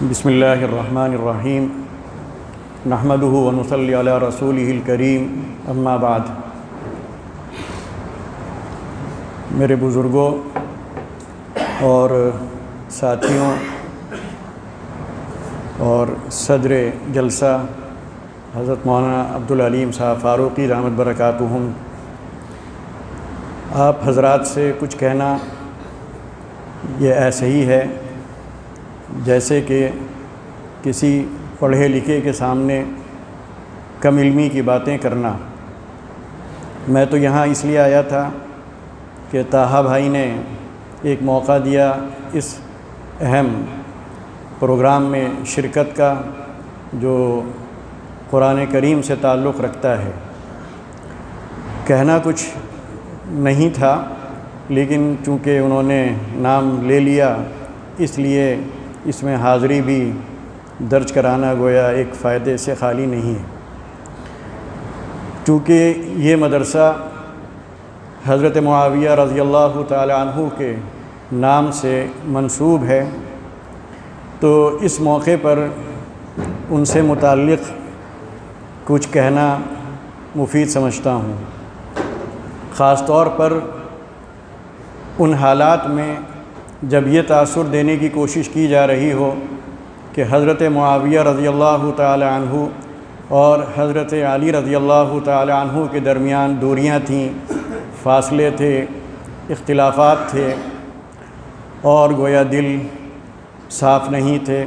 بسم اللہ الرحمن الرحیم نحمدہ ونصلی علی رسولہ الکریم اما بعد۔ میرے بزرگوں اور ساتھیوں اور صدر جلسہ حضرت مولانا عبدالعلیم صاحب فاروقی رحمت برکاتہم، آپ حضرات سے کچھ کہنا یہ ایسے ہی ہے جیسے کہ کسی پڑھے لکھے کے سامنے کم علمی کی باتیں کرنا۔ میں تو یہاں اس لیے آیا تھا کہ طاہا بھائی نے ایک موقع دیا اس اہم پروگرام میں شرکت کا جو قرآن کریم سے تعلق رکھتا ہے۔ کہنا کچھ نہیں تھا، لیکن چونکہ انہوں نے نام لے لیا اس لیے اس میں حاضری بھی درج کرانا گویا ایک فائدے سے خالی نہیں ہے۔ چونکہ یہ مدرسہ حضرت معاویہ رضی اللہ تعالی عنہ کے نام سے منسوب ہے، تو اس موقع پر ان سے متعلق کچھ کہنا مفید سمجھتا ہوں، خاص طور پر ان حالات میں جب یہ تاثر دینے کی کوشش کی جا رہی ہو کہ حضرت معاویہ رضی اللہ تعالی عنہ اور حضرت علی رضی اللہ تعالی عنہ کے درمیان دوریاں تھیں، فاصلے تھے، اختلافات تھے، اور گویا دل صاف نہیں تھے،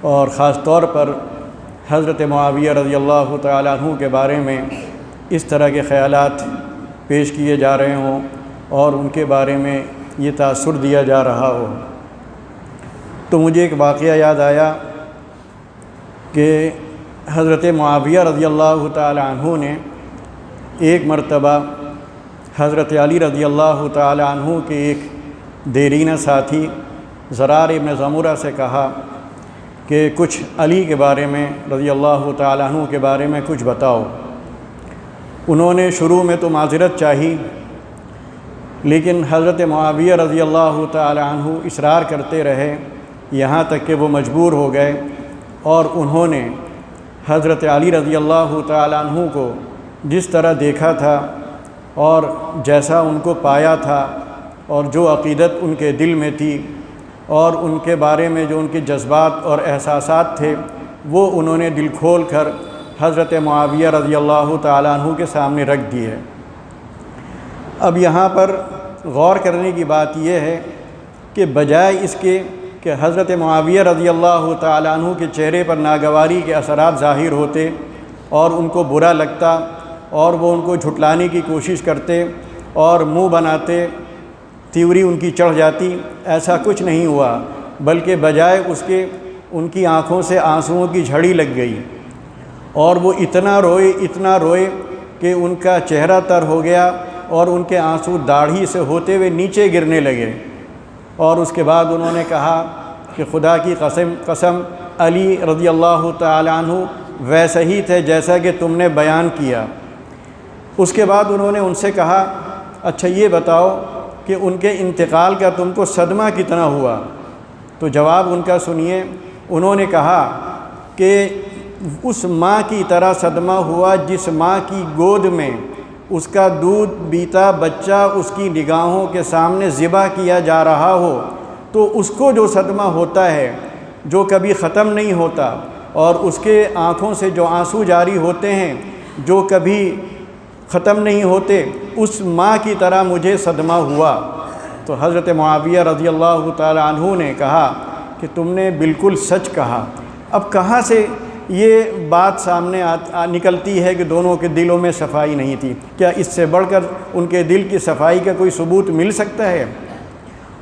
اور خاص طور پر حضرت معاویہ رضی اللہ تعالی عنہ کے بارے میں اس طرح کے خیالات پیش کیے جا رہے ہوں اور ان کے بارے میں یہ تاثر دیا جا رہا ہو۔ تو مجھے ایک واقعہ یاد آیا کہ حضرت معاویہ رضی اللہ تعالی عنہ نے ایک مرتبہ حضرت علی رضی اللہ تعالی عنہ کے ایک دیرینہ ساتھی زرار ابن زمرہ سے کہا کہ کچھ علی کے بارے میں رضی اللہ تعالی عنہ کے بارے میں کچھ بتاؤ۔ انہوں نے شروع میں تو معذرت چاہی، لیکن حضرت معاویہ رضی اللہ تعالی عنہ اصرار کرتے رہے، یہاں تک کہ وہ مجبور ہو گئے، اور انہوں نے حضرت علی رضی اللہ تعالی عنہ کو جس طرح دیکھا تھا اور جیسا ان کو پایا تھا اور جو عقیدت ان کے دل میں تھی اور ان کے بارے میں جو ان کے جذبات اور احساسات تھے، وہ انہوں نے دل کھول کر حضرت معاویہ رضی اللہ تعالی عنہ کے سامنے رکھ دی ہے۔ اب یہاں پر غور کرنے کی بات یہ ہے کہ بجائے اس کے کہ حضرت معاویہ رضی اللہ تعالی عنہ کے چہرے پر ناگواری کے اثرات ظاہر ہوتے اور ان کو برا لگتا اور وہ ان کو جھٹلانے کی کوشش کرتے اور منہ بناتے، تیوری ان کی چڑھ جاتی، ایسا کچھ نہیں ہوا، بلکہ بجائے اس کے ان کی آنکھوں سے آنسوؤں کی جھڑی لگ گئی، اور وہ اتنا روئے کہ ان کا چہرہ تر ہو گیا اور ان کے آنسو داڑھی سے ہوتے ہوئے نیچے گرنے لگے، اور اس کے بعد انہوں نے کہا کہ خدا کی قسم علی رضی اللہ تعالی عنہ ویسا ہی تھے جیسا کہ تم نے بیان کیا۔ اس کے بعد انہوں نے ان سے کہا اچھا یہ بتاؤ کہ ان کے انتقال کا تم کو صدمہ کتنا ہوا؟ تو جواب ان کا سنیے، انہوں نے کہا کہ اس ماں کی طرح صدمہ ہوا جس ماں کی گود میں اس کا دودھ پیتا بچہ اس کی نگاہوں کے سامنے ذبح کیا جا رہا ہو، تو اس کو جو صدمہ ہوتا ہے جو کبھی ختم نہیں ہوتا، اور اس کے آنکھوں سے جو آنسو جاری ہوتے ہیں جو کبھی ختم نہیں ہوتے، اس ماں کی طرح مجھے صدمہ ہوا۔ تو حضرت معاویہ رضی اللہ تعالی عنہ نے کہا کہ تم نے بالکل سچ کہا۔ اب کہاں سے یہ بات سامنے نکلتی ہے کہ دونوں کے دلوں میں صفائی نہیں تھی؟ کیا اس سے بڑھ کر ان کے دل کی صفائی کا کوئی ثبوت مل سکتا ہے؟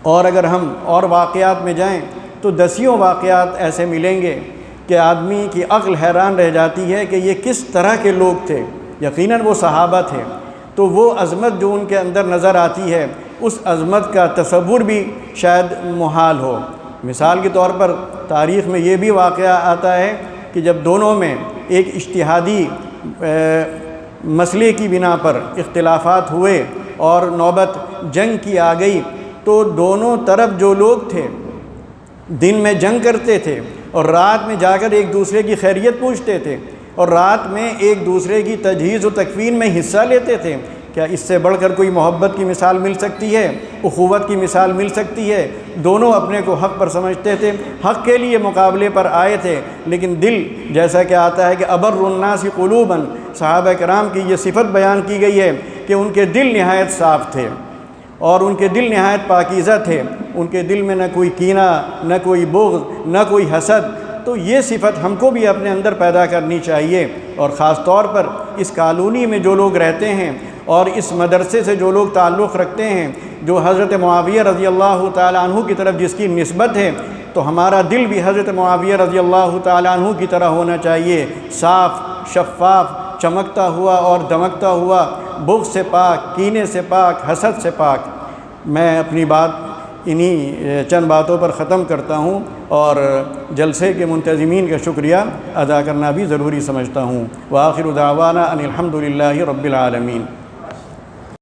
اور اگر ہم اور واقعات میں جائیں تو دسیوں واقعات ایسے ملیں گے کہ آدمی کی عقل حیران رہ جاتی ہے کہ یہ کس طرح کے لوگ تھے۔ یقیناً وہ صحابہ تھے، تو وہ عظمت جو ان کے اندر نظر آتی ہے اس عظمت کا تصور بھی شاید محال ہو۔ مثال کے طور پر تاریخ میں یہ بھی واقعہ آتا ہے کہ جب دونوں میں ایک اجتہادی مسئلے کی بنا پر اختلافات ہوئے اور نوبت جنگ کی آ گئی، تو دونوں طرف جو لوگ تھے دن میں جنگ کرتے تھے اور رات میں جا کر ایک دوسرے کی خیریت پوچھتے تھے اور رات میں ایک دوسرے کی تجہیز و تکفین میں حصہ لیتے تھے۔ کیا اس سے بڑھ کر کوئی محبت کی مثال مل سکتی ہے، اخوت کی مثال مل سکتی ہے؟ دونوں اپنے کو حق پر سمجھتے تھے، حق کے لیے مقابلے پر آئے تھے، لیکن دل جیسا کہ آتا ہے کہ ابر الناس قلوباً، صحابہ کرام کی یہ صفت بیان کی گئی ہے کہ ان کے دل نہایت صاف تھے اور ان کے دل نہایت پاکیزہ تھے، ان کے دل میں نہ کوئی کینہ، نہ کوئی بغض، نہ کوئی حسد۔ تو یہ صفت ہم کو بھی اپنے اندر پیدا کرنی چاہیے، اور خاص طور پر اس کالونی میں جو لوگ رہتے ہیں اور اس مدرسے سے جو لوگ تعلق رکھتے ہیں، جو حضرت معاویہ رضی اللہ تعالیٰ عنہ کی طرف جس کی نسبت ہے، تو ہمارا دل بھی حضرت معاویہ رضی اللہ تعالیٰ عنہ کی طرح ہونا چاہیے، صاف، شفاف، چمکتا ہوا اور دمکتا ہوا، بغض سے پاک، کینے سے پاک، حسد سے پاک۔ میں اپنی بات انہی چند باتوں پر ختم کرتا ہوں، اور جلسے کے منتظمین کا شکریہ ادا کرنا بھی ضروری سمجھتا ہوں۔ وآخر دعوانا ان الحمد للہ رب العالمین۔